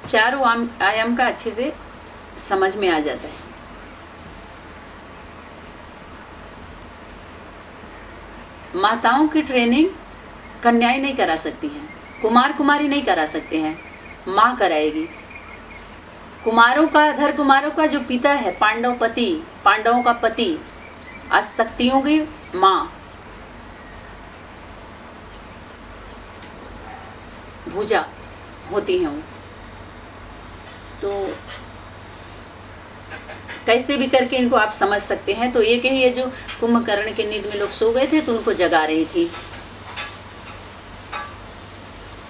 चारों आयाम का अच्छे से समझ में आ जाता है। माताओं की ट्रेनिंग कन्याएं नहीं करा सकती हैं, कुमार कुमारी नहीं करा सकते हैं, माँ कराएगी। कुमारों का, अधर कुमारों का जो पिता है, पांडवों का पति, आसक्तियों की माँ, भुजा होती हैं वो। तो कैसे भी करके इनको आप समझ सकते हैं। तो एक ही ये जो कुंभकर्ण के नींद में लोग सो गए थे तो उनको जगा रही थी।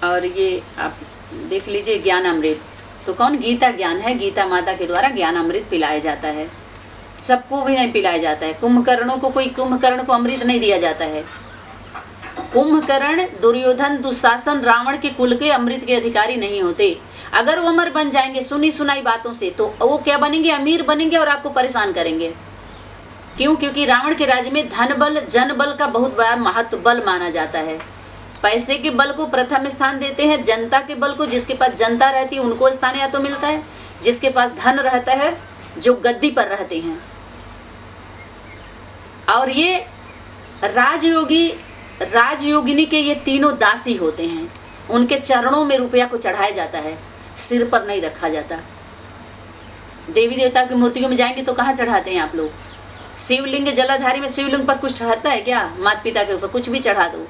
और ये आप देख लीजिए ज्ञान अमृत, तो कौन? गीता ज्ञान है, गीता माता के द्वारा ज्ञान अमृत पिलाया जाता है। सबको भी नहीं पिलाया जाता है। कुंभकर्णों को, कोई कुंभकर्ण को अमृत नहीं दिया जाता है। कुंभकर्ण, दुर्योधन, दुशासन, रावण के कुल के अमृत के अधिकारी नहीं होते। अगर वो अमर बन जाएंगे सुनी सुनाई बातों से, तो वो क्या बनेंगे? अमीर बनेंगे और आपको परेशान करेंगे। क्यों? क्योंकि रावण के राज्य में धन बल, जन बल का बहुत बड़ा महत्व बल माना जाता है। पैसे के बल को प्रथम स्थान देते हैं, जनता के बल को, जिसके पास जनता रहती है उनको स्थान या तो मिलता है, जिसके पास धन रहता है, जो गद्दी पर रहते हैं। और ये राजयोगी, राजयोगिनी के ये तीनों दासी होते हैं। उनके चरणों में रुपया को चढ़ाया जाता है, सिर पर नहीं रखा जाता। देवी देवता की मूर्तियों में जाएंगे तो कहाँ चढ़ाते हैं आप लोग? शिवलिंग, जलाधारी में शिवलिंग पर कुछ ठहरता है क्या? माता पिता के ऊपर कुछ भी चढ़ा दो।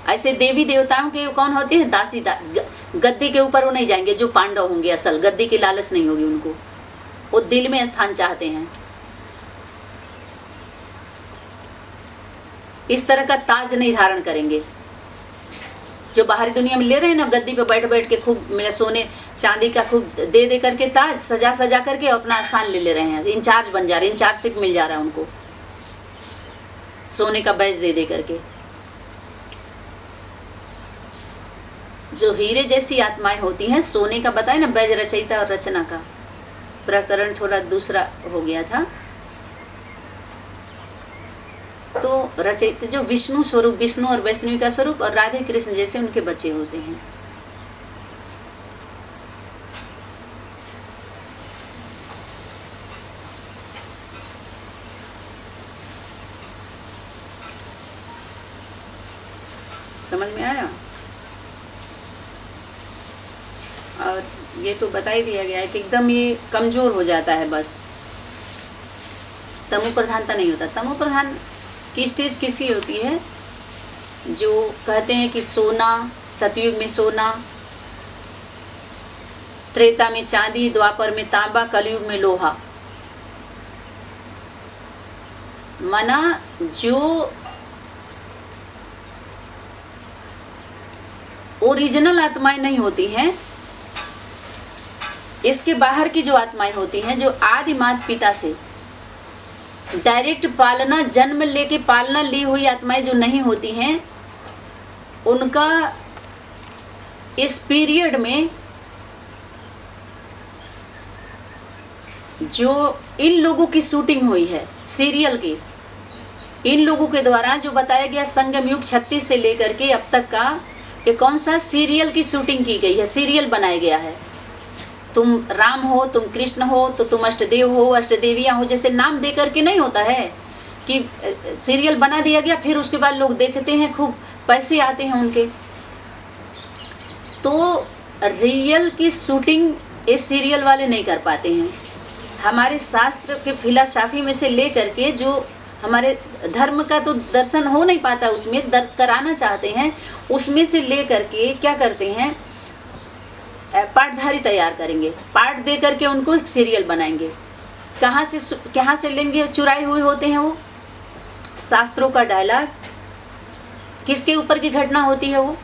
ऐसे देवी देवताओं के कौन होते हैं? दासी। गद्दी के ऊपर वो नहीं जाएंगे। जो पांडव होंगे असल, गद्दी की लालच नहीं होगी उनको, वो दिल में स्थान चाहते हैं। इस तरह का ताज नहीं धारण करेंगे। जो बाहरी दुनिया में ले रहे हैं ना, गद्दी पे बैठ बैठ के खूब मेरा सोने चांदी का खूब दे दे करके, ताज सजा सजा करके अपना स्थान ले रहे हैं। इंचार्ज बन जा रहे हैं, इंचार्जशिप मिल जा रहा है उनको, सोने का बैज दे दे करके। जो हीरे जैसी आत्माएं होती हैं, सोने का बताए ना, बैज रचयिता और रचना का प्रकरण थोड़ा दूसरा हो गया था। तो रचयिता जो विष्णु स्वरूप, विष्णु और वैष्णवी का स्वरूप, और राधे कृष्ण जैसे उनके बच्चे होते हैं। समझ में आया? और ये तो बता ही दिया गया है कि एकदम ये कमजोर हो जाता है, बस तमो प्रधानता नहीं होता। तमो प्रधान की स्टेज किसी होती है जो कहते हैं कि सोना, सतयुग में सोना, त्रेता में चांदी, द्वापर में तांबा, कलयुग में लोहा। माना जो ओरिजिनल आत्माएं नहीं होती हैं, इसके बाहर की जो आत्माएं होती हैं, जो आदि माता पिता से डायरेक्ट पालना, जन्म लेके पालना ली हुई आत्माएं जो नहीं होती हैं, उनका इस पीरियड में जो इन लोगों की शूटिंग हुई है सीरियल की, इन लोगों के द्वारा जो बताया गया संगम युग 36 से लेकर के अब तक का, ये कौन सा सीरियल की शूटिंग की गई है, सीरियल बनाया गया है। तुम राम हो, तुम कृष्ण हो, तो तुम अष्टदेव हो, अष्टदेवियाँ हो, जैसे नाम दे करके नहीं होता है कि सीरियल बना दिया गया, फिर उसके बाद लोग देखते हैं, खूब पैसे आते हैं उनके। तो रियल की शूटिंग ये सीरियल वाले नहीं कर पाते हैं। हमारे शास्त्र के फिलासफी में से ले करके जो हमारे धर्म का तो दर्शन हो नहीं पाता, उसमें दर्द कराना चाहते हैं, उसमें से ले करके क्या करते हैं, पाठधारी तैयार करेंगे, पाठ दे करके उनको एक सीरियल बनाएंगे। कहाँ से लेंगे? चुराए हुए होते हैं वो शास्त्रों का डायलॉग। किसके ऊपर की घटना होती है वो?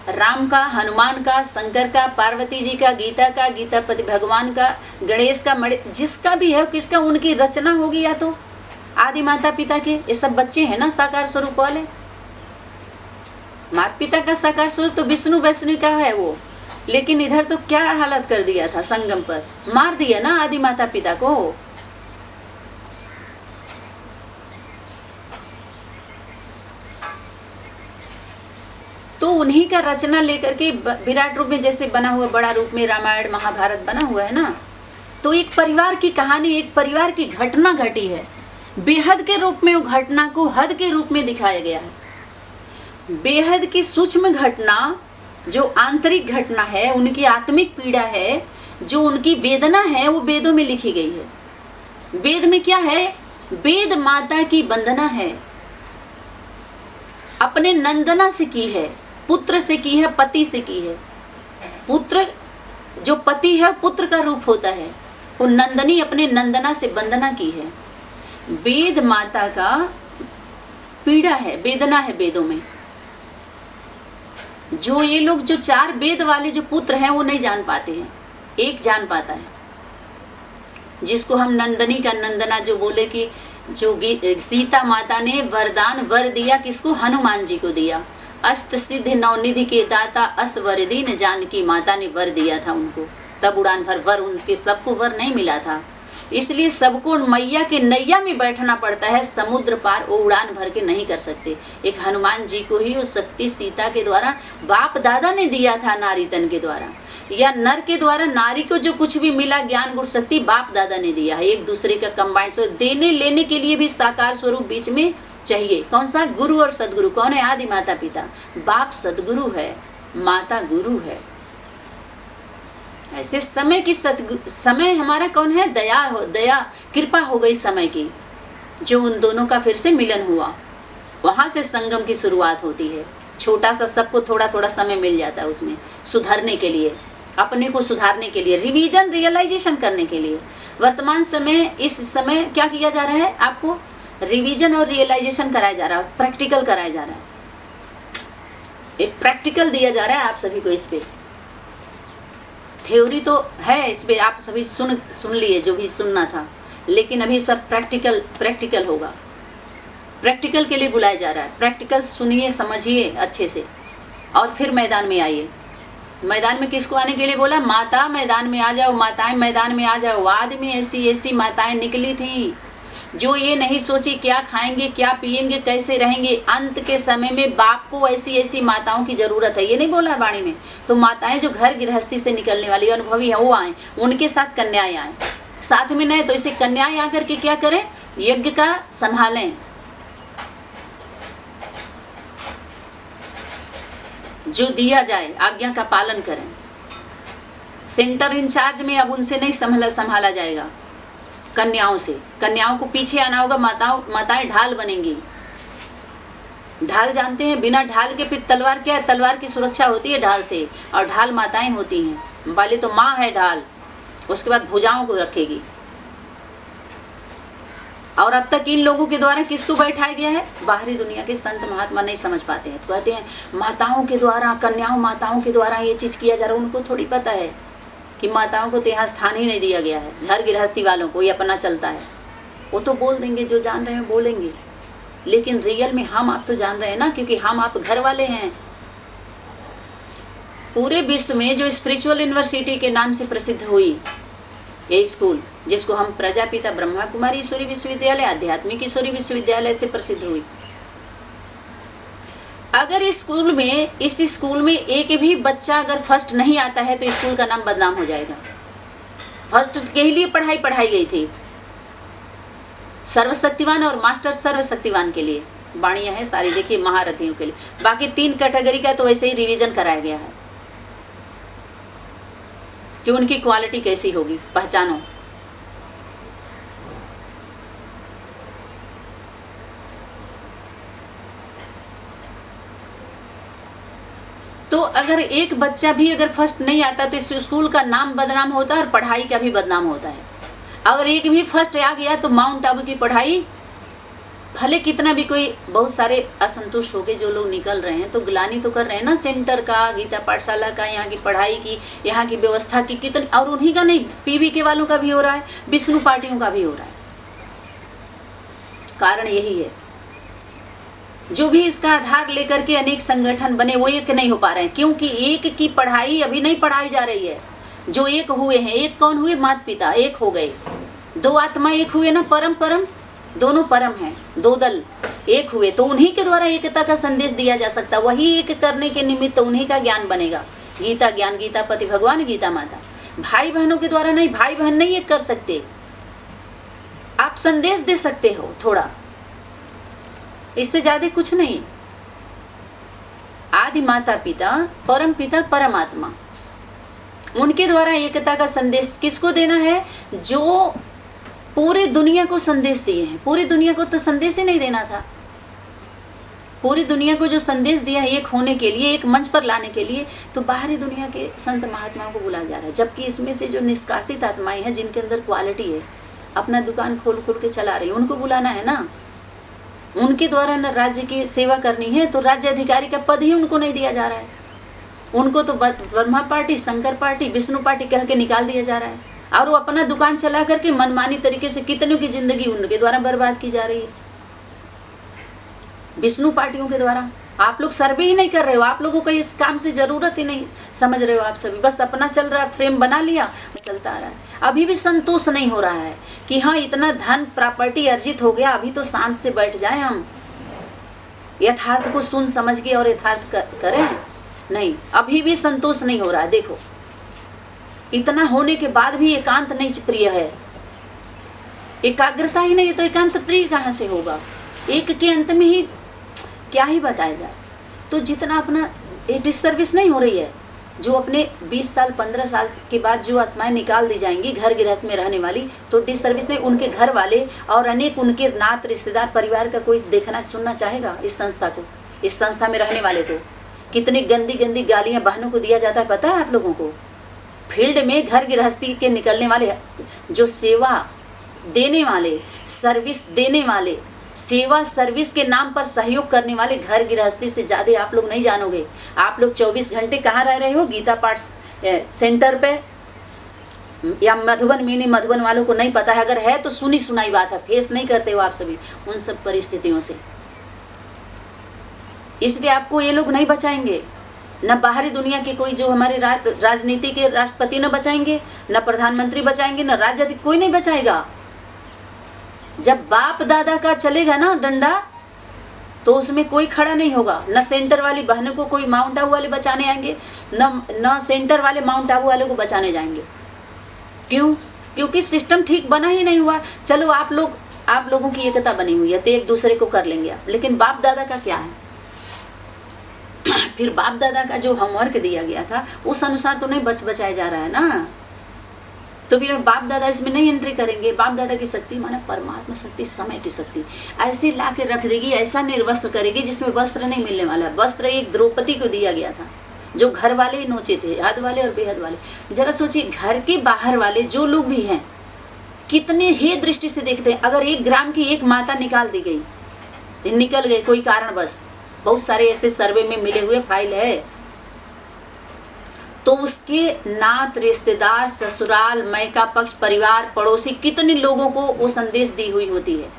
राम का, हनुमान का, शंकर का, पार्वती जी का, गीता का, गीतापति भगवान का, गणेश का, जिसका भी है किसका, उनकी रचना होगी, या तो आदि माता पिता के। ये सब बच्चे हैं ना साकार स्वरूप वाले। माता पिता का साकार स्वरूप तो विष्णु वैष्णवी का है वो, लेकिन इधर तो क्या हालत कर दिया था, संगम पर मार दिया ना आदि माता पिता को। तो उन्हीं का रचना लेकर के विराट रूप में जैसे बना हुआ, बड़ा रूप में रामायण महाभारत बना हुआ है ना। तो एक परिवार की कहानी, एक परिवार की घटना घटी है, बेहद के रूप में वो घटना को हद के रूप में दिखाया गया है। बेहद की सूक्ष्म घटना, जो आंतरिक घटना है, उनकी आत्मिक पीड़ा है, जो उनकी वेदना है, वो वेदों में लिखी गई है। वेद में क्या है? वेद माता की वंदना है, अपने नंदना से की है, पुत्र से की है, पति से की है। पुत्र जो पति है पुत्र का रूप होता है, वो नंदनी अपने नंदना से वंदना की है। वेद माता का पीड़ा है, वेदना है वेदों में। जो ये लोग, जो 4 वेद वाले जो पुत्र हैं, वो नहीं जान पाते हैं, एक जान पाता है, जिसको हम नंदनी का नंदना जो बोले कि जो सीता माता ने वरदान वर दिया, किसको? हनुमान जी को दिया। अष्ट सिद्धि नवनिधि के दाता असवरदीन जानकी माता ने वर दिया था उनको, तब उड़ान भर वर, उनके सबको वर नहीं मिला था। इसलिए सबको मैया के नैया में बैठना पड़ता है, समुद्र पार वो उड़ान भर के नहीं कर सकते। एक हनुमान जी को ही उस शक्ति सीता के द्वारा बाप दादा ने दिया था, नारी तन के द्वारा या नर के द्वारा नारी को जो कुछ भी मिला ज्ञान गुण शक्ति बाप दादा ने दिया है। एक दूसरे का कंबाइंड से देने लेने के लिए भी साकार स्वरूप बीच में चाहिए। कौन सा? गुरु और सदगुरु। कौन है? आदि माता पिता। बाप सदगुरु है, माता गुरु है। ऐसे समय की समय हमारा कौन है? दया कृपा हो गई समय की, जो उन दोनों का फिर से मिलन हुआ। वहां से संगम की शुरुआत होती है। छोटा सा सबको थोड़ा थोड़ा समय मिल जाता है उसमें सुधरने के लिए, अपने को सुधारने के लिए, रिवीजन रियलाइजेशन करने के लिए। वर्तमान समय, इस समय क्या किया जा रहा है? आपको रिवीजन और रियलाइजेशन कराया जा रहा है, प्रैक्टिकल कराया जा रहा है। एक प्रैक्टिकल दिया जा रहा है आप सभी को। इस पे थ्योरी तो है, इस पे आप सभी सुन लिए जो भी सुनना था, लेकिन अभी इस पर प्रैक्टिकल होगा। प्रैक्टिकल के लिए बुलाया जा रहा है। प्रैक्टिकल सुनिए, समझिए अच्छे से, और फिर मैदान में आइए। मैदान में किसको आने के लिए बोला? माता मैदान में आ जाओ, माताएं मैदान में आ जाओ। आदि में ऐसी माताएं निकली थी जो ये नहीं सोची क्या खाएंगे, क्या पिएंगे, कैसे रहेंगे। अंत के समय में बाप को ऐसी माताओं की जरूरत है, ये नहीं बोला वाणी में। तो माताएं जो घर गृहस्थी से निकलने वाली अनुभवी है, वो आए, उनके साथ कन्याएं आए। साथ में नहीं तो इसे कन्याएं आकर के क्या करें? यज्ञ का संभालें, जो दिया जाए आज्ञा का पालन करें। सेंटर इंचार्ज में अब उनसे नहीं संभाला जाएगा, कन्याओं से। कन्याओं को पीछे आना होगा। माताएं ढाल बनेंगी। ढाल जानते हैं? बिना ढाल के फिर तलवार क्या है? तलवार की सुरक्षा होती है ढाल से, और ढाल माताएं होती हैं। पहले तो माँ है ढाल, उसके बाद भुजाओं को रखेगी। और अब तक इन लोगों के द्वारा किसको बैठाया गया है? बाहरी दुनिया के संत महात्मा नहीं समझ पाते हैं, तो कहते हैं माताओं के द्वारा, कन्याओं माताओं के द्वारा ये चीज़ किया जा रहा है। उनको थोड़ी पता है कि माताओं को तो यहाँ स्थान ही नहीं दिया गया है। घर गृहस्थी वालों को ये अपना चलता है, वो तो बोल देंगे, जो जान रहे हैं बोलेंगे। लेकिन रियल में हम आप तो जान रहे हैं ना, क्योंकि हम आप घर वाले हैं। पूरे विश्व में जो स्पिरिचुअल यूनिवर्सिटी के नाम से प्रसिद्ध हुई ये स्कूल, जिसको हम प्रजापिता ब्रह्मा कुमारी ईश्वरी विश्वविद्यालय, आध्यात्मिक ईश्वरी विश्वविद्यालय से प्रसिद्ध हुई। अगर इस स्कूल में एक भी बच्चा अगर फर्स्ट नहीं आता है तो स्कूल का नाम बदनाम हो जाएगा। फर्स्ट के लिए पढ़ाई गई थी, सर्वशक्तिवान और मास्टर सर्वशक्तिवान के लिए वाणियाँ हैं सारी, देखिए महारथियों के लिए। बाकी 3 कैटेगरी का तो वैसे ही रिवीजन कराया गया है कि उनकी क्वालिटी कैसी होगी, पहचानो। तो अगर एक बच्चा भी अगर फर्स्ट नहीं आता तो इस स्कूल का नाम बदनाम होता है और पढ़ाई का भी बदनाम होता है। अगर एक भी फर्स्ट आ गया तो माउंट आबू की पढ़ाई, भले कितना भी कोई बहुत सारे असंतुष्ट होके जो लोग निकल रहे हैं तो ग्लानि तो कर रहे हैं ना सेंटर का, गीता पाठशाला का, यहाँ की पढ़ाई की, यहाँ की व्यवस्था की कितनी। और उन्हीं का नहीं, पीवी के वालों का भी हो रहा है, विष्णु पार्टियों का भी हो रहा है। कारण यही है, जो भी इसका आधार लेकर के अनेक संगठन बने वो एक नहीं हो पा रहे हैं, क्योंकि एक की पढ़ाई अभी नहीं पढ़ाई जा रही है। जो एक हुए हैं, एक कौन हुए? माता पिता एक हो गए, 2 आत्मा एक हुए ना, परम दोनों परम हैं, 2 दल। एक हुए तो उन्हीं के द्वारा एकता का संदेश दिया जा सकता, वही एक करने के निमित्त उन्हीं का ज्ञान बनेगा। गीता ज्ञान, गीता पति भगवान, गीता माता। भाई बहनों के द्वारा नहीं, भाई बहन नहीं एक कर सकते। आप संदेश दे सकते हो थोड़ा, इससे ज्यादा कुछ नहीं। आदि माता पिता, परम पिता, परमात्मा, उनके द्वारा एकता का संदेश किसको देना है? जो पूरी दुनिया को संदेश दिए हैं। पूरी दुनिया को तो संदेश ही नहीं देना था। पूरी दुनिया को जो संदेश दिया है एक होने के लिए, एक मंच पर लाने के लिए, तो बाहरी दुनिया के संत महात्माओं को बुलाया जा रहा है। जबकि इसमें से जो निष्कासित आत्माएं हैं, जिनके अंदर क्वालिटी है, अपना दुकान खोल खोल के चला रही है, उनको बुलाना है ना। उनके द्वारा न राज्य की सेवा करनी है, तो राज्य अधिकारी का पद ही उनको नहीं दिया जा रहा है। उनको तो Brahma party, Shankar party, Vishnu party कह के निकाल दिया जा रहा है, और वो अपना दुकान चला करके मनमानी तरीके से कितनों की जिंदगी उनके द्वारा बर्बाद की जा रही है, विष्णु पार्टियों के द्वारा। आप लोग सर्वे ही नहीं कर रहे हो, आप लोगों को इस काम से जरूरत ही नहीं समझ रहे हो। आप सभी बस अपना चल रहा है, फ्रेम बना लिया, चलता आ रहा है। अभी भी संतोष नहीं हो रहा है कि हाँ इतना धन प्रॉपर्टी अर्जित हो गया, अभी तो शांत से बैठ जाए, हम यथार्थ को सुन समझ के और यथार्थ करें। नहीं, अभी भी संतोष नहीं हो रहा है। देखो, इतना होने के बाद भी एकांत नहीं प्रिय है, एकाग्रता ही नहीं है, तो एकांत प्रिय कहाँ से होगा? एक के अंत में ही क्या ही बताया जाए। तो जितना अपना ये डिसर्विस नहीं हो रही है, जो अपने 20 साल 15 साल के बाद जो आत्माएं निकाल दी जाएंगी घर गृहस्थ में रहने वाली, तो डिसर्विस नहीं, उनके घर वाले और अनेक उनके नात रिश्तेदार परिवार का कोई देखना सुनना चाहेगा इस संस्था को? इस संस्था में रहने वाले को कितनी गंदी गंदी गालियां बहनों को दिया जाता है, पता है आप लोगों को? फील्ड में घर गृहस्थी के निकलने वाले, जो सेवा देने वाले, सर्विस देने वाले, सेवा सर्विस के नाम पर सहयोग करने वाले घर गृहस्थी से ज़्यादा आप लोग नहीं जानोगे। आप लोग 24 घंटे कहाँ रह रहे हो? गीता पाठ सेंटर पे, या मधुबन मिनी मधुबन वालों को नहीं पता है, अगर है तो सुनी सुनाई बात है, फेस नहीं करते हो आप सभी उन सब परिस्थितियों से। इसलिए आपको ये लोग नहीं बचाएंगे, न बाहरी दुनिया के कोई जो हमारे राजनीति के राष्ट्रपति न बचाएंगे, न प्रधानमंत्री बचाएंगे, न राज्य, कोई नहीं बचाएगा। जब बाप दादा का चलेगा ना डंडा, तो उसमें कोई खड़ा नहीं होगा। न सेंटर वाली बहनों को कोई माउंट आबू वाले बचाने आएंगे, न सेंटर वाले माउंट आबू वाले को बचाने जाएंगे। क्यों? क्योंकि सिस्टम ठीक बना ही नहीं हुआ। चलो आप लोगों की एकता बनी हुई है तो एक दूसरे को कर लेंगे आप, लेकिन बाप दादा का क्या है? फिर बाप दादा का जो होमवर्क दिया गया था उस अनुसार तो नहीं बचाया जा रहा है ना, तो फिर बाप दादा इसमें नहीं एंट्री करेंगे। बाप दादा की शक्ति माना परमात्मा शक्ति, समय की शक्ति ऐसे ला के रख देगी, ऐसा निर्वस्त्र करेगी जिसमें वस्त्र नहीं मिलने वाला। वस्त्र एक द्रौपदी को दिया गया था, जो घर वाले ही नोचे थे, हद वाले और बेहद वाले। जरा सोचिए, घर के बाहर वाले जो लोग भी हैं कितने ही दृष्टि से देखते हैं। अगर 1 ग्राम की एक माता निकाल दी गई, निकल गई कोई कारणवश, बहुत सारे ऐसे सर्वे में मिले हुए फाइल है, तो उसके नात रिश्तेदार, ससुराल, मायका पक्ष, परिवार, पड़ोसी, कितने लोगों को वो संदेश दी हुई होती है।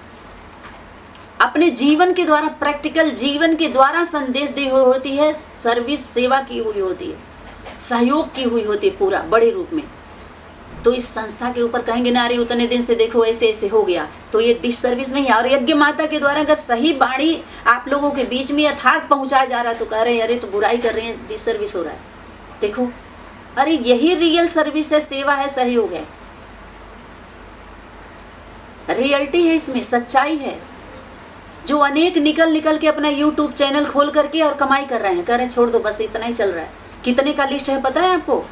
अपने जीवन के द्वारा, प्रैक्टिकल जीवन के द्वारा संदेश दी हुई होती है, सर्विस सेवा की हुई होती है, सहयोग की हुई होती है पूरा बड़े रूप में। तो इस संस्था के ऊपर कहेंगे ना, अरे उतने दिन से देखो ऐसे ऐसे हो गया, तो ये डिसर्विस नहीं है। और यज्ञ माता के द्वारा अगर सही बाणी आप लोगों के बीच में यथार्थ पहुंचाया जा रहा है, तो कह रहे हैं अरे तो बुराई कर रहे हैं, डिसर्विस हो रहा है। देखो, अरे यही रियल सर्विस है, सेवा है, सहयोग है, रियलिटी है, इसमें सच्चाई है। जो अनेक निकल के अपना YouTube चैनल खोल करके और कमाई कर रहे हैं, कह रहे हैं छोड़ दो बस इतना ही चल रहा है। कितने का लिस्ट है पता है आपको?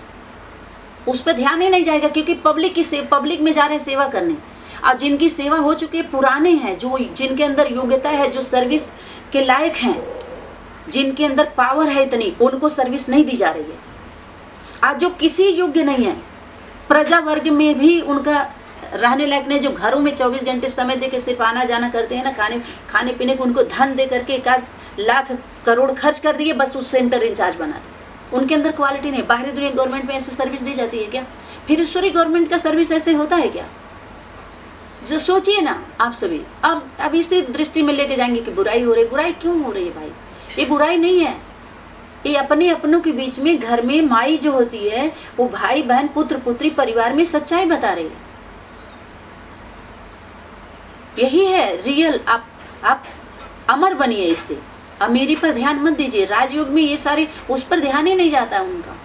उस पर ध्यान ही नहीं जाएगा, क्योंकि पब्लिक में जा रहे हैं सेवा करने। और जिनकी सेवा हो चुकी है, पुराने हैं, जो जिनके अंदर योग्यता है, जो सर्विस के लायक हैं, जिनके अंदर पावर है इतनी, उनको सर्विस नहीं दी जा रही है। आज जो किसी योग्य नहीं है, प्रजा वर्ग में भी उनका रहने लायक नहीं, जो घरों में 24 घंटे समय दे के सिर्फ आना जाना करते हैं ना, खाने पीने को उनको धन दे करके 1 लाख करोड़ खर्च कर दिए, बस उस सेंटर इंचार्ज बना दे। उनके अंदर क्वालिटी नहीं। बाहरी दुनिया गवर्नमेंट में ऐसे सर्विस दी जाती है क्या? फिर ईश्वरी गवर्नमेंट का सर्विस ऐसे होता है क्या? जो सोचिए ना आप सभी। और अब इसी दृष्टि में लेके जाएंगे कि बुराई हो रही। बुराई क्यों हो रही है भाई? ये बुराई नहीं है, ये अपने अपनों के बीच में, घर में माई जो होती है वो भाई बहन पुत्र पुत्री परिवार में सच्चाई बता रही है। यही है रियल। आप अमर बनिए इससे। अमीरी पर ध्यान मत दीजिए, राजयोग में ये सारे उस पर ध्यान ही नहीं जाता है उनका।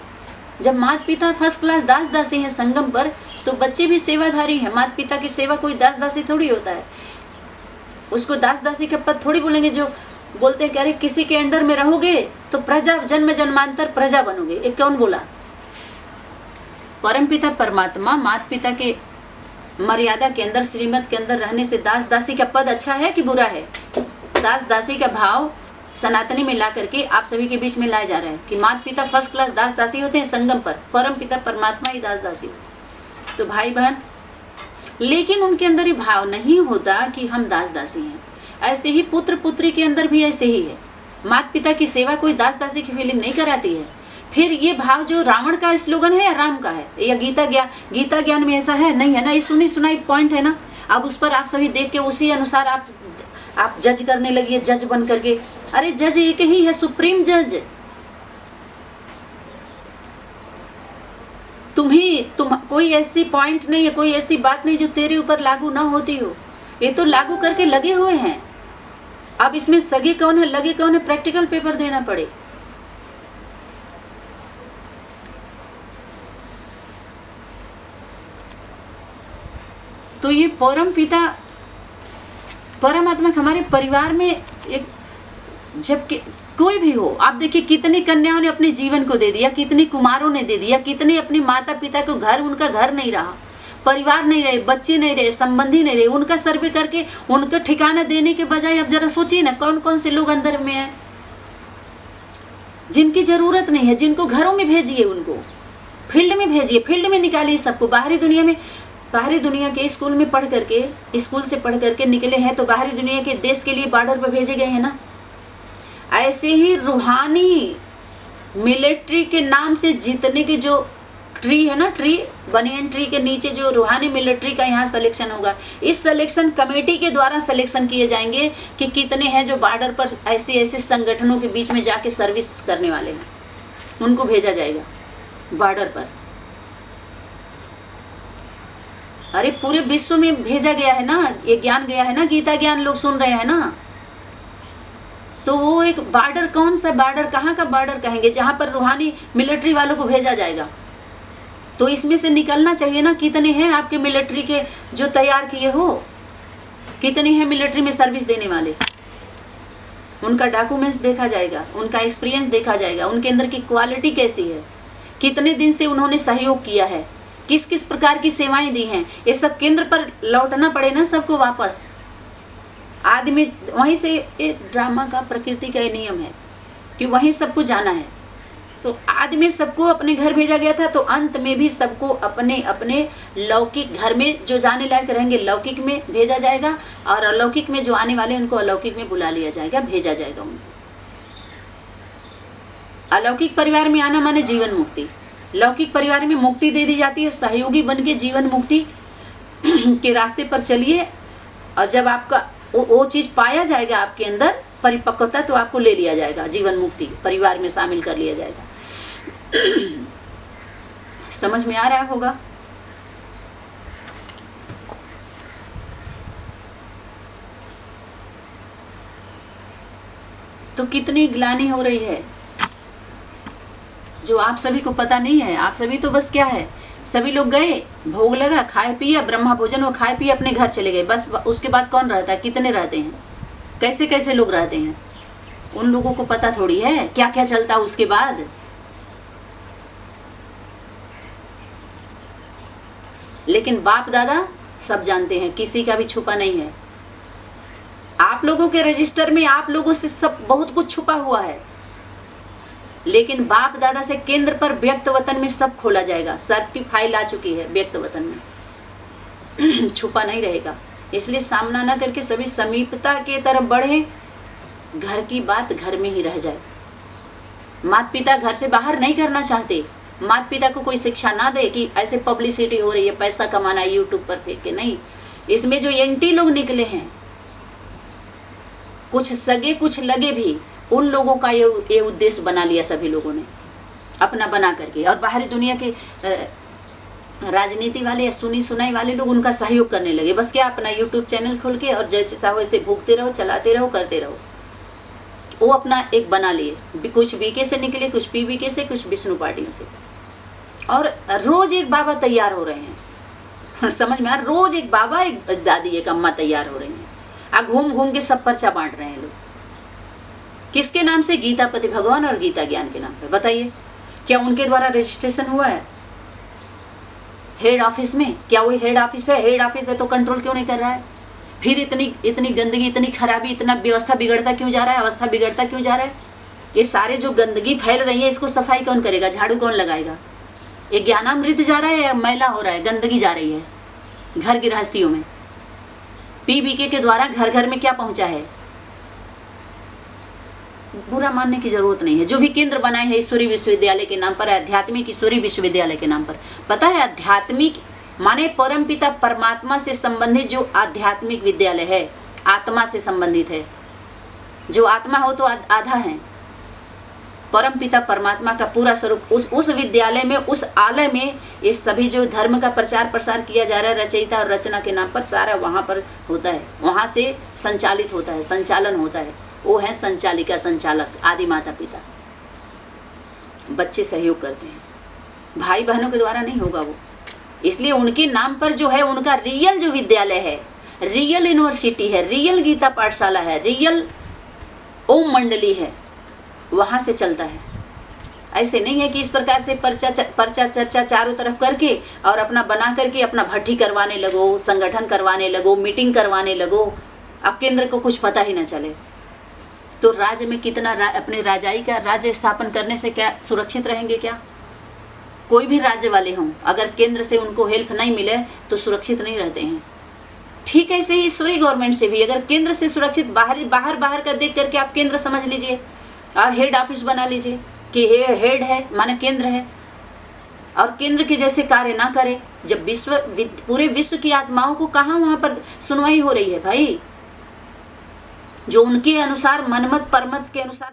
जब माता पिता फर्स्ट क्लास दास दासी हैं संगम पर, तो बच्चे भी सेवाधारी हैं। माता पिता की सेवा कोई दास दासी थोड़ी होता है, उसको दास दासी का पद थोड़ी बोलेंगे। जो बोलते हैं कि अरे किसी के अंडर में रहोगे तो प्रजा, जन्म जन्मांतर प्रजा बनोगे, ये कौन बोला? परमपिता परमात्मा माता पिता के मर्यादा के अंदर, श्रीमत के अंदर रहने से दास दासी का पद अच्छा है कि बुरा है? दास दासी का भाव सनातनी में ला करके आप सभी के बीच में लाया जा रहा है कि माता पिता फर्स्ट क्लास दास दासी होते हैं संगम पर, परम पिता परमात्मा ही दास दासी होते हैं। तो भाई बहन, लेकिन उनके अंदर ये भाव नहीं होता कि हम दास दासी हैं। ऐसे ही पुत्र पुत्री के अंदर भी ऐसे ही है। माता पिता की सेवा कोई दास दासी की फीलिंग नहीं कराती है। फिर ये भाव जो रावण का स्लोगन है या राम का है या गीता ज्ञान में ऐसा है नहीं है ना? ये सुनी सुनाई पॉइंट है ना। अब उस पर आप सभी देख के उसी अनुसार आप जज करने लगिए, जज बन करके। अरे जज एक ही है, सुप्रीम जज। तुम कोई ऐसी पॉइंट नहीं है, कोई ऐसी बात नहीं जो तेरे ऊपर लागू ना होती हो। ये तो लागू करके लगे हुए हैं। अब इसमें सगे कौन है, लगे कौन है? प्रैक्टिकल पेपर देना पड़े। तो ये परम पिता परमात्मा हमारे परिवार में एक, जब कोई भी हो, आप देखिए कितनी कन्याओं ने अपने जीवन को दे दिया, कितने कुमारों ने दे दिया, कितने अपने माता पिता को घर, उनका घर नहीं रहा, परिवार नहीं रहे, बच्चे नहीं रहे, संबंधी नहीं रहे। उनका सर्वे करके उनका ठिकाना देने के बजाय अब जरा सोचिए ना कौन कौन से लोग अंदर में हैं जिनकी जरूरत नहीं है, जिनको घरों में भेजिए, उनको फील्ड में भेजिए, फील्ड में निकालिए सबको। बाहरी दुनिया में, बाहरी दुनिया के स्कूल में पढ़ करके, स्कूल से पढ़ करके निकले हैं तो बाहरी दुनिया के देश के लिए बॉर्डर पर भेजे गए हैं ना। ऐसे ही रूहानी मिलिट्री के नाम से जीतने के जो ट्री है ना, ट्री बनियन ट्री के नीचे जो रूहानी मिलिट्री का यहाँ सिलेक्शन होगा, इस सिलेक्शन कमेटी के द्वारा सिलेक्शन किए जाएंगे कि कितने हैं जो बॉर्डर पर ऐसे ऐसे संगठनों के बीच में जाके सर्विस करने वाले हैं, उनको भेजा जाएगा बॉर्डर पर। अरे पूरे विश्व में भेजा गया है ना, ये ज्ञान गया है ना, गीता ज्ञान लोग सुन रहे हैं ना। तो वो एक बॉर्डर, कौन सा बॉर्डर, कहाँ का बॉर्डर कहेंगे, जहाँ पर रूहानी मिलिट्री वालों को भेजा जाएगा। तो इसमें से निकलना चाहिए ना, कितने हैं आपके मिलिट्री के जो तैयार किए हो, कितने हैं मिलिट्री में सर्विस देने वाले, उनका डॉक्यूमेंट्स देखा जाएगा, उनका एक्सपीरियंस देखा जाएगा, उनके अंदर की क्वालिटी कैसी है, कितने दिन से उन्होंने सहयोग किया है, किस किस प्रकार की सेवाएं दी हैं। ये सब केंद्र पर लौटना पड़े ना सबको वापस। आदमी वहीं से, ये ड्रामा का प्रकृति का ये नियम है कि वहीं सबको जाना है। तो आदमी सबको अपने घर भेजा गया था, तो अंत में भी सबको अपने अपने लौकिक घर में जो जाने लायक रहेंगे लौकिक में भेजा जाएगा, और अलौकिक में जो आने वाले उनको अलौकिक में बुला लिया जाएगा, भेजा जाएगा उनको। अलौकिक परिवार में आना माने जीवन मुक्ति, लौकिक परिवार में मुक्ति दे दी जाती है। सहयोगी बन के जीवन मुक्ति के रास्ते पर चलिए, और जब आपका वो चीज़ पाया जाएगा आपके अंदर परिपक्वता, तो आपको ले लिया जाएगा, जीवन मुक्ति परिवार में शामिल कर लिया जाएगा। समझ में आ रहा होगा। तो कितनी ग्लानि हो रही है जो आप सभी को पता नहीं है। आप सभी तो बस क्या है, सभी लोग गए, भोग लगा, खाए पिया, ब्रह्मा भोजन वो खाए पिए अपने घर चले गए, बस। उसके बाद कौन रहता है, कितने रहते हैं, कैसे कैसे लोग रहते हैं, उन लोगों को पता थोड़ी है क्या क्या चलता है उसके बाद। लेकिन बाप दादा सब जानते हैं, किसी का भी छुपा नहीं है। आप लोगों के रजिस्टर में आप लोगों से सब बहुत कुछ छुपा हुआ है, लेकिन बाप दादा से केंद्र पर व्यक्त वतन में सब खोला जाएगा। सर्प की फाइल आ चुकी है व्यक्त वतन में छुपा नहीं रहेगा। इसलिए सामना ना करके सभी समीपता के तरफ बढ़े, घर की बात घर में ही रह जाए। माता पिता घर से बाहर नहीं करना चाहते, माता पिता को कोई शिक्षा ना दे कि ऐसे पब्लिसिटी हो रही है, पैसा कमाना है यूट्यूब पर फेंक के, नहीं। इसमें जो एंटी लोग निकले हैं, कुछ सगे कुछ लगे भी, उन लोगों का ये उद्देश्य बना लिया सभी लोगों ने अपना बना करके। और बाहरी दुनिया के राजनीति वाले या सुनी सुनाई वाले लोग उनका सहयोग करने लगे। बस क्या, अपना यूट्यूब चैनल खोल के और जैसे चाहो वैसे भूखते रहो, चलाते रहो, करते रहो। वो अपना एक बना लिए, कुछ बीके से निकले, कुछ पीबीके से, कुछ विष्णु पार्टियों से, और रोज एक बाबा तैयार हो रहे हैं। समझ में आ, रोज एक बाबा, एक दादी, एक अम्मा तैयार हो रही हैं। घूम घूम के सब पर्चा बांट रहे हैं लोग। किसके नाम से? गीतापति भगवान और गीता ज्ञान के नाम पे। बताइए, क्या उनके द्वारा रजिस्ट्रेशन हुआ है हेड ऑफिस में? क्या वो हेड ऑफिस है? हेड ऑफिस है तो कंट्रोल क्यों नहीं कर रहा है? फिर इतनी गंदगी, इतनी खराबी, इतना व्यवस्था बिगड़ता क्यों जा रहा है? अवस्था बिगड़ता क्यों जा रहा है? ये सारे जो गंदगी फैल रही है, इसको सफाई कौन करेगा? झाड़ू कौन लगाएगा? ये ज्ञानामृत जा रहा है या मैला हो रहा है, गंदगी जा रही है घर गृहस्थियों में? पीबीके के द्वारा घर घर में क्या पहुंचा है? बुरा मानने की जरूरत नहीं है। जो भी केंद्र बनाए हैं ईश्वरीय विश्वविद्यालय के नाम पर, आध्यात्मिक ईश्वरीय विश्वविद्यालय के नाम पर, पता है आध्यात्मिक माने परमपिता परमात्मा से संबंधित जो आध्यात्मिक विद्यालय है, आत्मा से संबंधित है। जो आत्मा हो तो आधा है। परमपिता परमात्मा का पूरा स्वरूप उस विद्यालय में, उस आलय में ये सभी जो धर्म का प्रचार प्रसार किया जा रहा है रचयिता और रचना के नाम पर, सारा वहाँ पर होता है, वहाँ से संचालित होता है, संचालन होता है। वो है संचालिका, संचालक, आदि माता पिता। बच्चे सहयोग करते हैं, भाई बहनों के द्वारा नहीं होगा वो। इसलिए उनके नाम पर जो है उनका रियल जो विद्यालय है, रियल यूनिवर्सिटी है, रियल गीता पाठशाला है, रियल ओम मंडली है, वहाँ से चलता है। ऐसे नहीं है कि इस प्रकार से पर्चा चर्चा चारों तरफ करके और अपना बना करके अपना भट्टी करवाने लगो, संगठन करवाने लगो, मीटिंग करवाने लगो, अब केंद्र को कुछ पता ही ना चले। तो राज्य में कितना अपने राजाई का राज्य स्थापन करने से क्या सुरक्षित रहेंगे? क्या कोई भी राज्य वाले हों, अगर केंद्र से उनको हेल्प नहीं मिले तो सुरक्षित नहीं रहते हैं। ठीक है, ऐसे ही ईश्वरीय गवर्नमेंट से भी अगर केंद्र से सुरक्षित, बाहर का देख करके आप केंद्र समझ लीजिए और हेड ऑफिस बना लीजिए कि हेड है माने केंद्र है, और केंद्र के जैसे कार्य ना करे। जब पूरे विश्व की आत्माओं को कहाँ वहाँ पर सुनवाई हो रही है भाई? जो उनके अनुसार, मनमत परमत के अनुसार